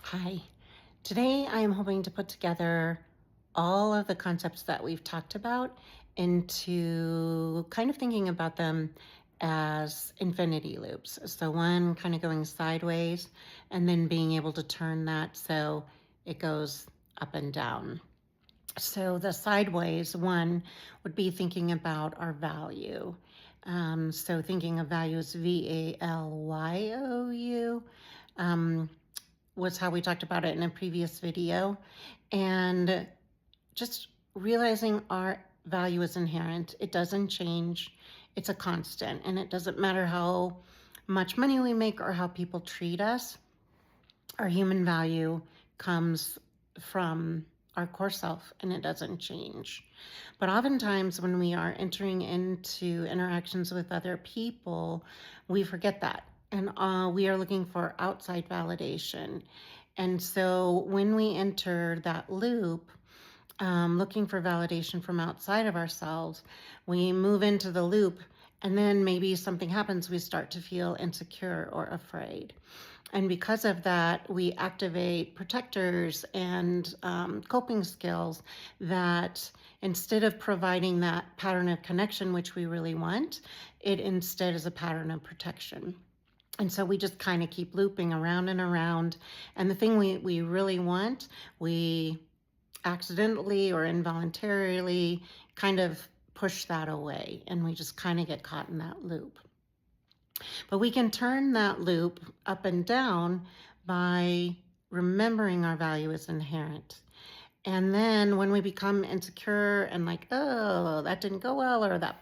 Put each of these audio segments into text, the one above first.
Hi. Today I am hoping to put together all of the concepts that we've talked about into kind of thinking about them as infinity loops. So one kind of going sideways and then being able to turn that so it goes up and down. So the sideways one would be thinking about our value. So thinking of values VALYOU. Um, was how we talked about it in a previous video. And just realizing our value is inherent, it doesn't change, it's a constant, and it doesn't matter how much money we make or how people treat us. Our human value comes from our core self and it doesn't change. But oftentimes, when we are entering into interactions with other people, we forget that. And we are looking for outside validation. And so when we enter that loop, looking for validation from outside of ourselves, we move into the loop, and then maybe something happens, we start to feel insecure or afraid. And because of that, we activate protectors and coping skills that instead of providing that pattern of connection, which we really want, it instead is a pattern of protection. And so we just kind of keep looping around and around. And the thing we really want, we accidentally or involuntarily kind of push that away. And we just kind of get caught in that loop. But we can turn that loop up and down by remembering our value is inherent. And then when we become insecure and like, oh, that didn't go well, or that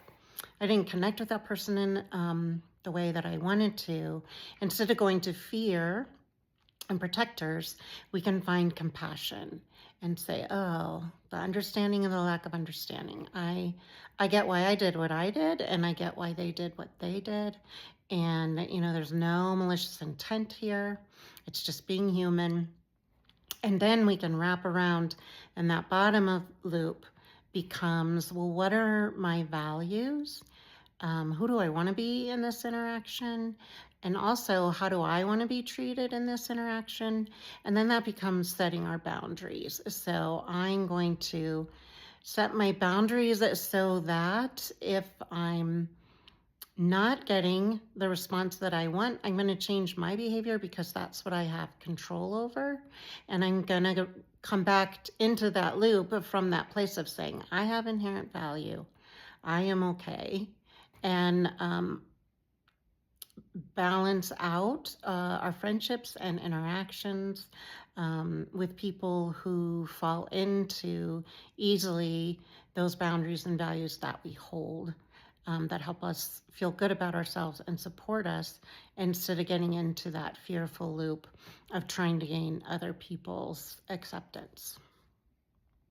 I didn't connect with that person in the way that I wanted to, instead of going to fear and protectors, we can find compassion and say, oh, the understanding and the lack of understanding. I get why I did what I did, and I get why they did what they did. And, there's no malicious intent here. It's just being human. And then we can wrap around, and that bottom of loop becomes, well, what are my values? Who do I want to be in this interaction? And also, how do I want to be treated in this interaction? And then that becomes setting our boundaries. So I'm going to set my boundaries so that if I'm not getting the response that I want, I'm going to change my behavior because that's what I have control over. And I'm going to come back into that loop from that place of saying, I have inherent value. I am okay. And balance out our friendships and interactions with people who fall into easily those boundaries and values that we hold, that help us feel good about ourselves and support us instead of getting into that fearful loop of trying to gain other people's acceptance.